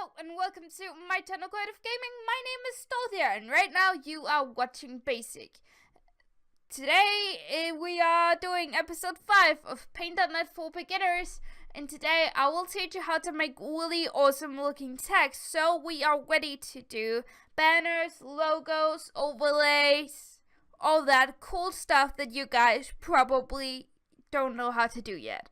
Hello and welcome to my channel Creative Gaming. My name is Stolthia and right now you are watching Basic. Today we are doing episode 5 of Paint.net for Beginners, and today I will teach you how to make really awesome looking text. So we are ready to do banners, logos, overlays, all that cool stuff that you guys probably don't know how to do yet.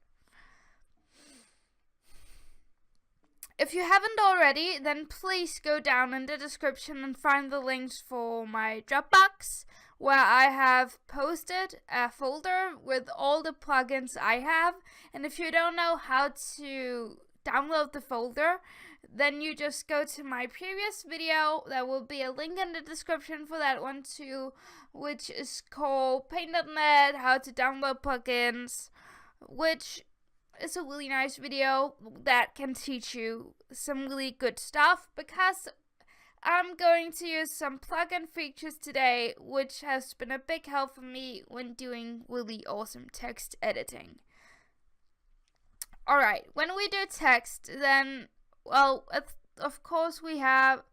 If you haven't already, then please go down in the description and find the links for my Dropbox, where I have posted a folder with all the plugins I have. And if you don't know how to download the folder, then you just go to my previous video. There will be a link in the description for that one too, which is called Paint.net, how to download plugins, which it's a really nice video that can teach you some really good stuff, because I'm going to use some plugin features today, which has been a big help for me when doing really awesome text editing. Alright, when we do text, then, well, of course we have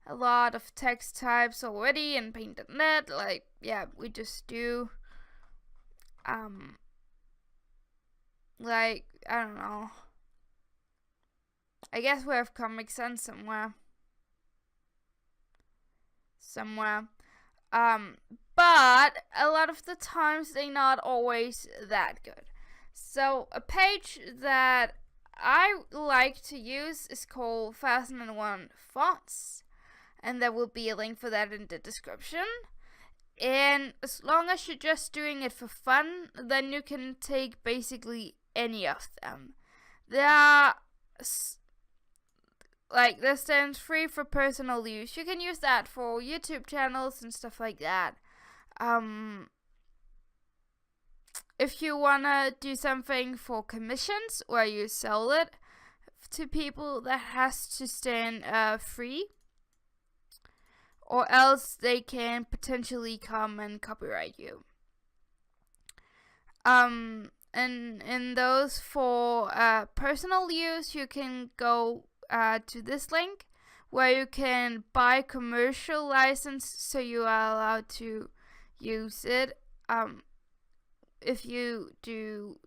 a lot of text types already in Paint.net, like, yeah, we just do, like, I don't know. I guess we have Comic Sans somewhere. But a lot of the times they're not always that good. So a page that I like to use is called 1001 Fonts, and there will be a link for that in the description. And as long as you're just doing it for fun, then you can take basically any of them. There are, like, this stands free for personal use. You can use that for YouTube channels and stuff like that. If you wanna do something for commissions where you sell it to people, that has to stand free, or else they can potentially come and copyright you. And in those for personal use, you can go to this link where you can buy commercial license, so you are allowed to use it if you do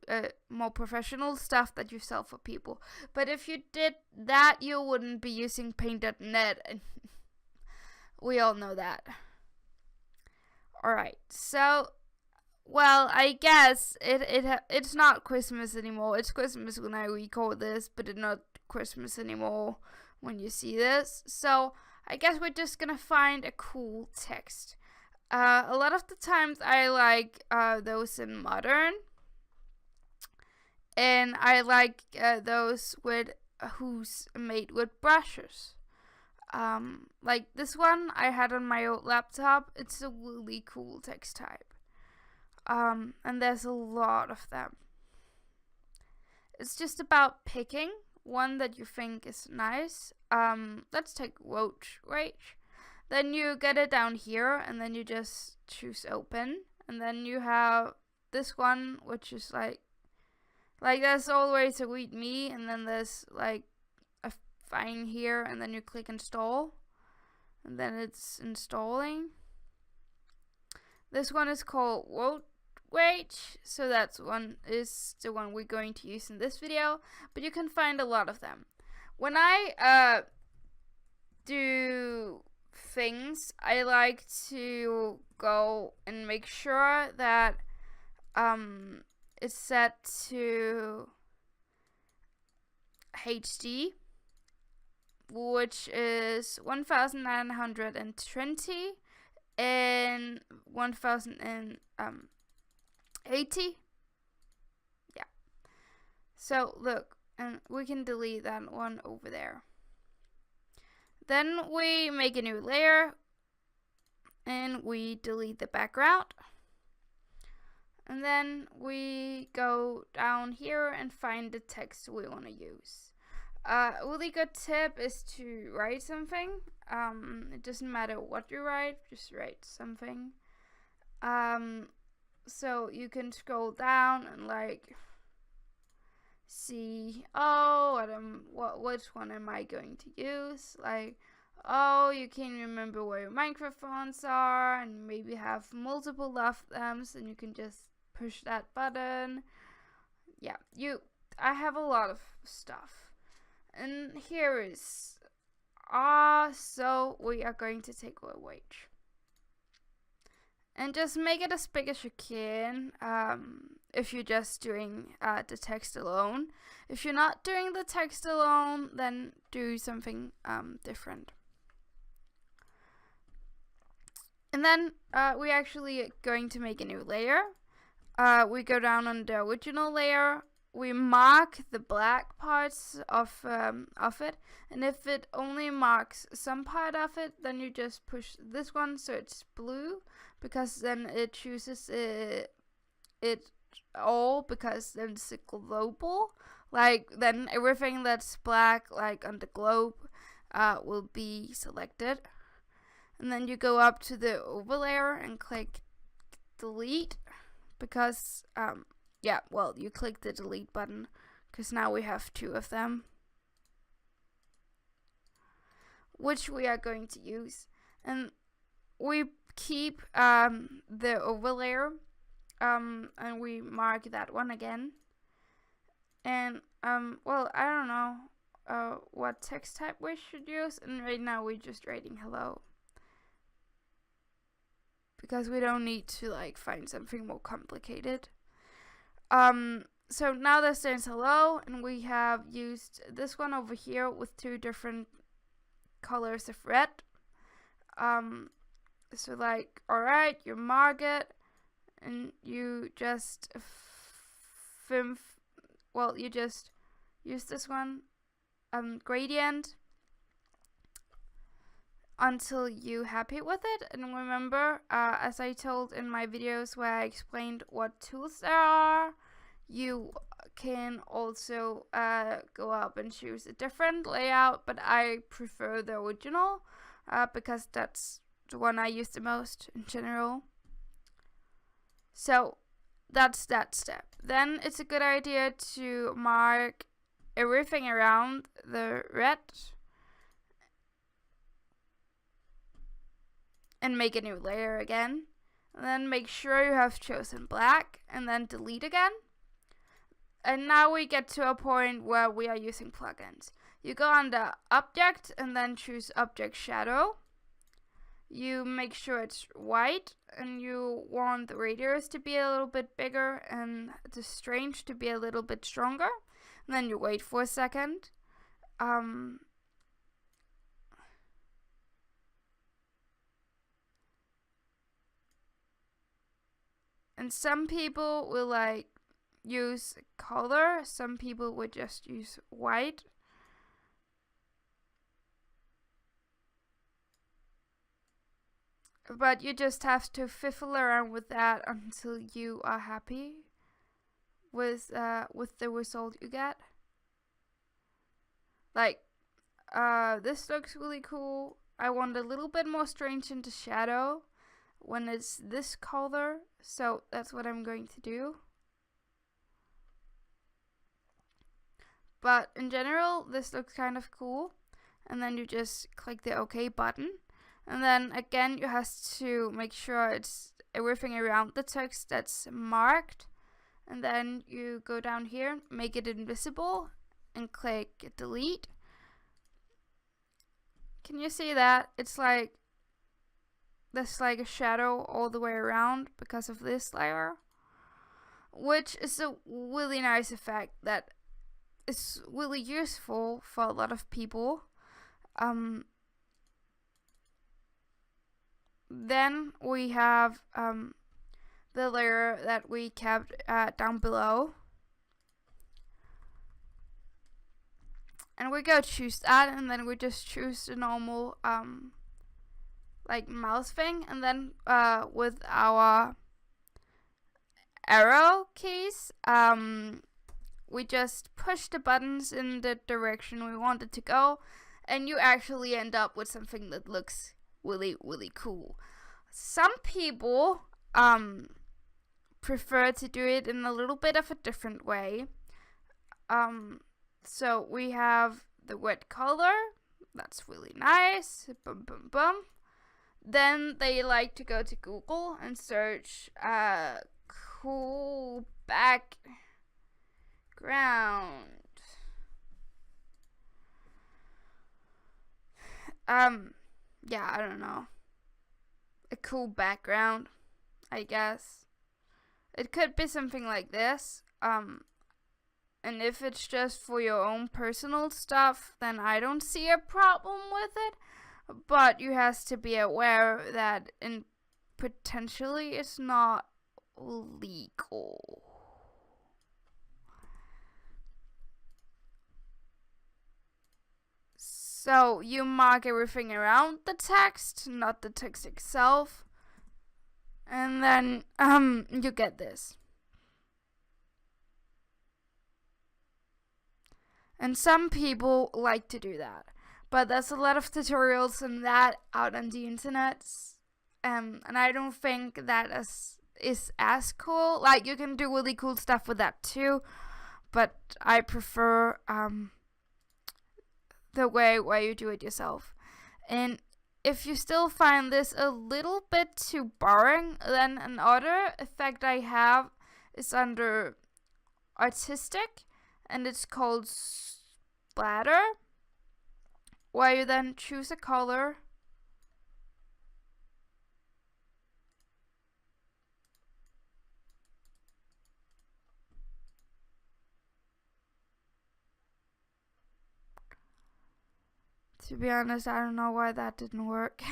more professional stuff that you sell for people. But if you did that, you wouldn't be using Paint.net, and we all know that. Alright, so, well, I guess it's not Christmas anymore. It's Christmas when I record this, but it's not Christmas anymore when you see this. So I guess we're just gonna find a cool text. A lot of the times I like those in modern, and I like those with who's made with brushes. Like this one I had on my old laptop. It's a really cool text type. And there's a lot of them. It's just about picking one that you think is nice. Let's take Roach Rage. Then you get it down here, and then you just choose open, and then you have this one, which is like there's always a README, and then there's like a file here, and then you click install, and then it's installing. This one is called Roach Rage, so that's one is the one we're going to use in this video, but you can find a lot of them. When I do things, I like to go and make sure that it's set to HD, which is 1920 and 1080. Yeah. So look, and we can delete that one over there. Then we make a new layer, and we delete the background. And then we go down here and find the text we want to use. A really good tip is to write something. It doesn't matter what you write, just write something. So you can scroll down and like see, oh, which one am I going to use? Like, oh, you can't remember where your microphones are, and maybe have multiple of them, so you can just push that button. Yeah, I have a lot of stuff. And here is, so we are going to take a wage. And just make it as big as you can, if you're just doing the text alone. If you're not doing the text alone, then do something different. And then we're actually going to make a new layer. We go down on the original layer. We mark the black parts of it, and if it only marks some part of it, then you just push this one so it's blue, because then it chooses it all, because then it's a global. Like, then everything that's black, like on the globe, will be selected. And then you go up to the overlayer and click delete, because yeah, well, you click the delete button, because now we have 2 of them, which we are going to use. And we keep the overlayer, and we mark that one again. And well, I don't know what text type we should use, and right now we're just writing hello, because we don't need to like find something more complicated. So now that says hello, and we have used this one over here with 2 different colors of red. So like, alright, you mark it, and you just you just use this one, gradient, until you're happy with it. And remember, as I told in my videos where I explained what tools there are, you can also go up and choose a different layout, but I prefer the original, because that's the one I use the most in general. So that's that step. Then it's a good idea to mark everything around the red and make a new layer again. And then make sure you have chosen black, and then delete again. And now we get to a point where we are using plugins. You go under object and then choose object shadow. You make sure it's white, and you want the radius to be a little bit bigger and the strange to be a little bit stronger. And then you wait for a second. And some people will like use color, some people would just use white. But you just have to fiddle around with that until you are happy with the result you get. Like, this looks really cool. I want a little bit more strange in the shadow when it's this color, so that's what I'm going to do. But in general, this looks kind of cool. And then you just click the OK button. And then again, you have to make sure it's everything around the text that's marked. And then you go down here, make it invisible, and click delete. Can you see that? It's like, there's like a shadow all the way around because of this layer. Which is a really nice effect that is really useful for a lot of people. Then we have the layer that we kept down below. And we go choose that, and then we just choose the normal like mouse thing, and then with our arrow keys, we just push the buttons in the direction we want it to go, and you actually end up with something that looks really, really cool. Some people prefer to do it in a little bit of a different way. So we have the word color. That's really nice. Boom, boom, boom. Then they like to go to Google and search cool background. Yeah, I don't know. A cool background, I guess. It could be something like this. And if it's just for your own personal stuff, then I don't see a problem with it. But you have to be aware that potentially it's not legal. So you mark everything around the text, not the text itself. And then you get this. And some people like to do that. But there's a lot of tutorials on that out on the internet. And I don't think that is as cool. Like, you can do really cool stuff with that too. But I prefer the way where you do it yourself. And if you still find this a little bit too boring, then another effect I have is under artistic. And it's called splatter, where you then choose a color to be honest, I don't know why that didn't work.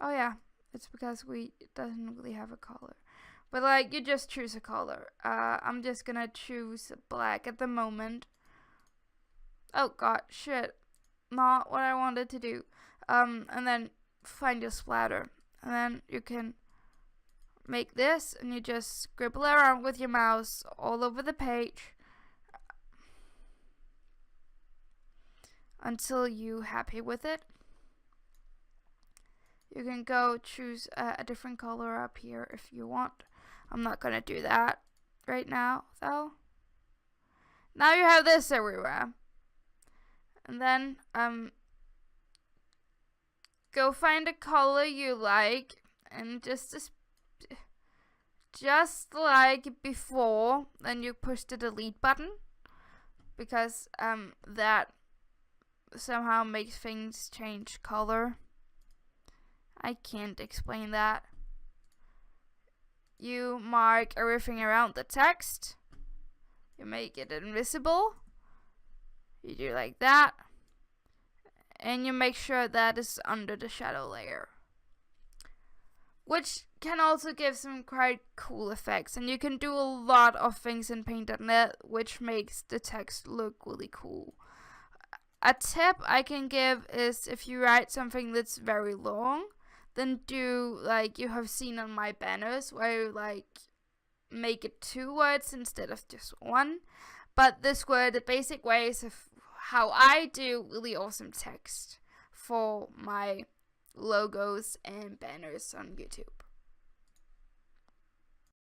Oh yeah, it's because it doesn't really have a color. But like, you just choose a color. I'm just gonna choose black at the moment. Oh god, shit. Not what I wanted to do. And then find your splatter. And then you can make this, and you just scribble around with your mouse all over the page until you're happy with it. You can go choose a different color up here if you want. I'm not gonna do that right now, though. Now you have this everywhere. And then, go find a color you like, and just like before, then you push the delete button, because, that somehow makes things change color. I can't explain that. You mark everything around the text. You make it invisible. You do like that. And you make sure that is under the shadow layer. Which can also give some quite cool effects. And you can do a lot of things in Paint.net which makes the text look really cool. A tip I can give is if you write something that's very long, then do like you have seen on my banners, where you like make it 2 words instead of just 1. But this were the basic ways of how I do really awesome text for my logos and banners on YouTube.